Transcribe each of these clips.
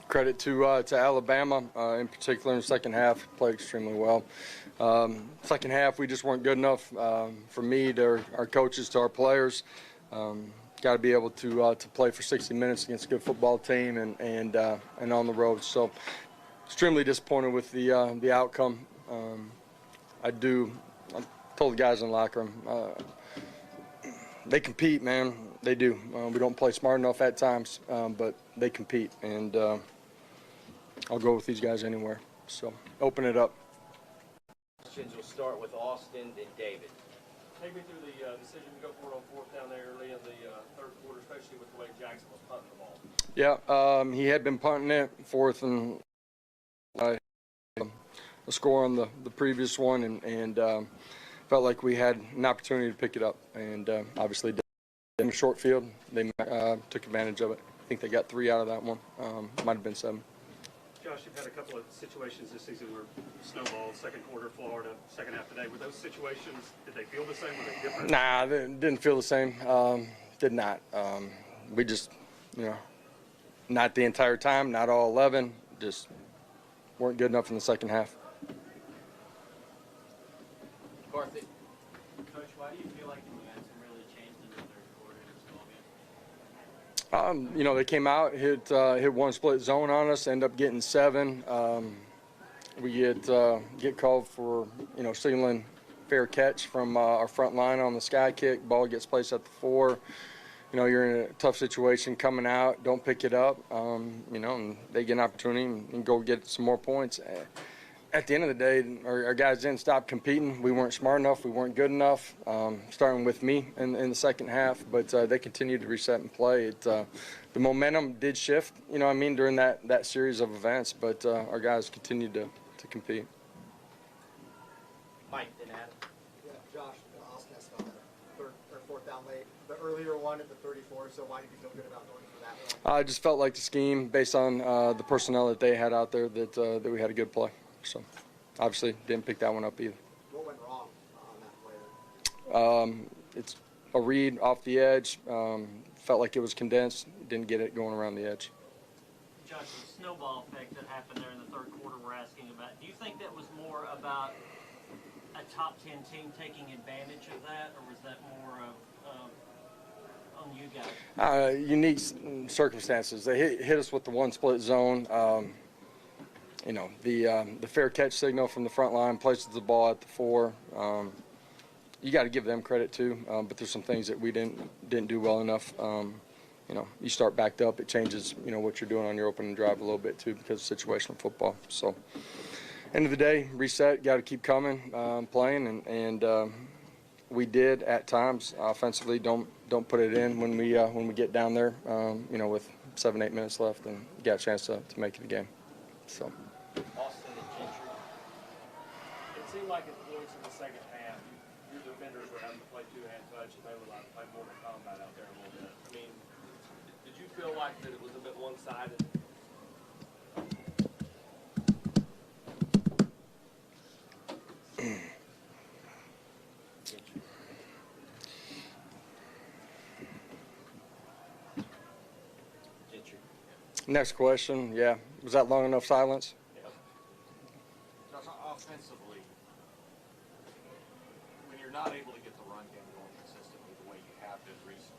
Credit to Alabama, in particular in the second half, played extremely well. Second half, we just weren't good enough for me, to our coaches, to our players. Got to be able to play for 60 minutes against a good football team and on the road. So, extremely disappointed with the outcome. I told the guys in the locker room, they compete, man. They do. We don't play smart enough at times, but they compete, and I'll go with these guys anywhere. So, open it up. Questions will start with Austin, then David. Take me through the decision to go for it on fourth down there early in the third quarter, especially with the way Jackson was punting the ball. Yeah, he had been punting it, fourth and a score on the previous one, and felt like we had an opportunity to pick it up, and obviously in a short field, they took advantage of it. I think they got 3 out of that one. Might have been 7. Josh, you've had a couple of situations this season where snowball, second quarter, Florida, second half today. Were those situations, did they feel the same? Were they different? Nah, they didn't feel the same. Did not. We just, not the entire time, not all 11, just weren't good enough in the second half. Carthy. Coach, why do you feel like the momentum really changed in the third quarter in this ball game? They came out, hit one split zone on us, end up getting 7. We get called for signaling fair catch from our front line on the sky kick. Ball gets placed at the 4. You're in a tough situation coming out, don't pick it up, and they get an opportunity and go get some more points. At the end of the day, our guys didn't stop competing. We weren't smart enough. We weren't good enough, starting with me in the second half. But they continued to reset and play. The momentum did shift, during that series of events. But our guys continued to compete. Mike, then Adam. Yeah, Josh, Austin asked about the third or fourth down late. The earlier one at the 34, so why did you feel good about going for that one? I just felt like the scheme, based on the personnel that they had out there, that we had a good play. So, obviously, didn't pick that one up either. What went wrong on that play? It's a read off the edge. Felt like it was condensed. Didn't get it going around the edge. Josh, the snowball effect that happened there in the third quarter we're asking about, do you think that was more about a top 10 team taking advantage of that, or was that more of on you guys? Unique circumstances. They hit us with the one split zone. The fair catch signal from the front line places the ball at the 4. You got to give them credit too, but there's some things that we didn't do well enough. You start backed up, it changes what you're doing on your opening drive a little bit too because of situational football. So, end of the day, reset. Got to keep coming, playing, and we did at times offensively. Don't put it in when we get down there. With 7-8 minutes left, and got a chance to make it a game. So. Austin and Gentry. It seemed like at points in the second half, your defenders were having to play two-hand touch, and they were like play more than combat out there a little bit. I mean, did you feel like that it was a bit one-sided? Gentry. Next question. Yeah. Was that long enough silence? Josh, offensively, when you're not able to get the run game going consistently the way you have been recently,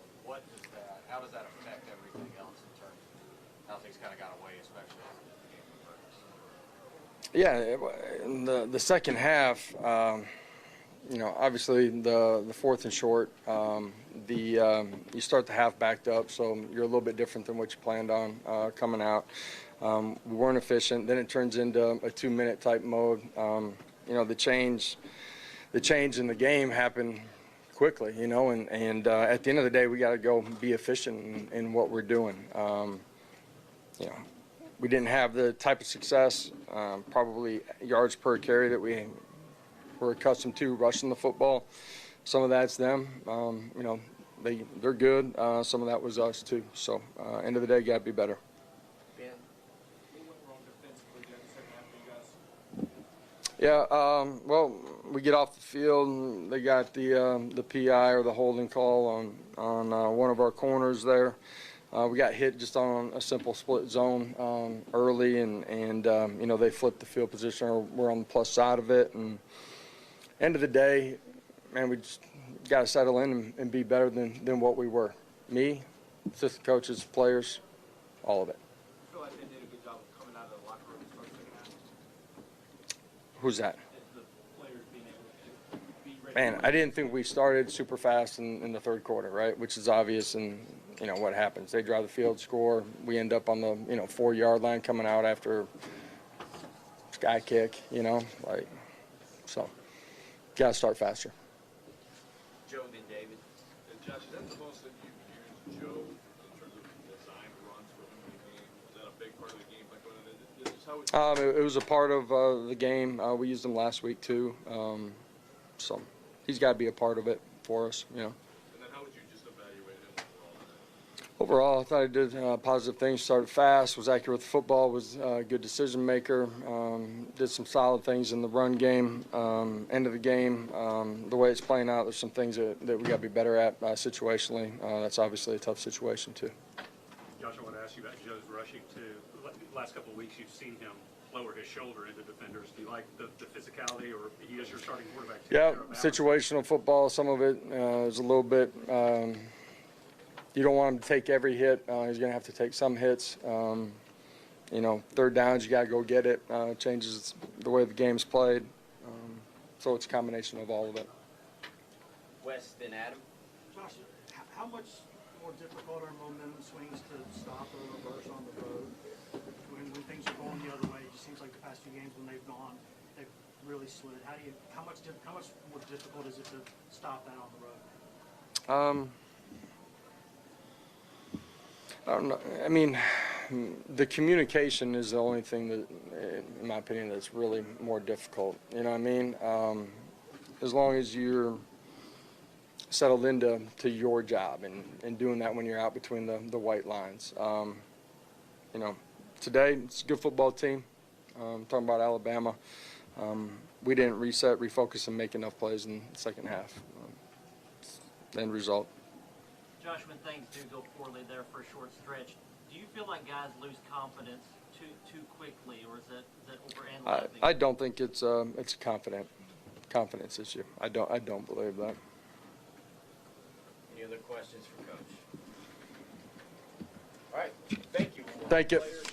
how does that affect everything else in terms of how things kind of got away, especially as the game progressed? Yeah, in the second half, obviously the fourth and short, you start the half backed up, so you're a little bit different than what you planned on coming out. We weren't efficient. Then it turns into a 2-minute type mode. The change in the game happened quickly, and at the end of the day, we got to go be efficient in what we're doing. We didn't have the type of success, probably yards per carry that we were accustomed to rushing the football. Some of that's them. They're good. Some of that was us too. So end of the day, got to be better. Yeah, well, we get off the field and they got the PI or the holding call on one of our corners there. We got hit just on a simple split zone early, and you know, they flipped the field position, or we're on the plus side of it. And end of the day, man, we just got to settle in and be better than what we were. Me, assistant coaches, players, all of it. I feel like they did a good job of coming out of the locker room and starting the second half. Who's that? The players being able to be ready. Man, I didn't think we started super fast in the third quarter, right? Which is obvious, and you know what happens. They drive the field, score. We end up on the 4-yard line coming out after sky kick. Like so. Got to start faster. Joe, then David. And Josh, is that the most that you've used Joe in terms of designed runs for him in the game? Was that a big part of the game plan going into this? How It was a part of the game. We used him last week too, so he's got to be a part of it for us. And then how would you just evaluate him overall? Overall, I thought he did positive things. Started fast, was accurate with the football, was a good decision maker. Did some solid things in the run game. End of the game, the way it's playing out, there's some things that we got to be better at situationally. That's obviously a tough situation too. Josh, I want to ask you about Joe's rushing too. The last couple of weeks, you've seen him lower his shoulder into defenders. Do you like the physicality, or he is your starting quarterback too? Yeah, situational football. Some of it is a little bit. You don't want him to take every hit. He's going to have to take some hits. Third downs, you got to go get it. Changes the way the game's played. So it's a combination of all of it. Wes, then Adam. Josh, how much more difficult are momentum swings to stop or reverse on the road? When things are going the other way, it just seems like the past few games when they've gone, they've really slid. How much more difficult is it to stop that on the road? I don't know. I mean, the communication is the only thing that, in my opinion, that's really more difficult. You know what I mean? As long as you're settled into your job and doing that when you're out between the white lines. Today it's a good football team. Talking about Alabama, we didn't reset, refocus, and make enough plays in the second half. End result. Josh, when things do go poorly there for a short stretch, do you feel like guys lose confidence too quickly, or is that overanalyzing? I don't think it's a confidence issue. I don't believe that. Any other questions for Coach? All right, thank you. Thank you. Players.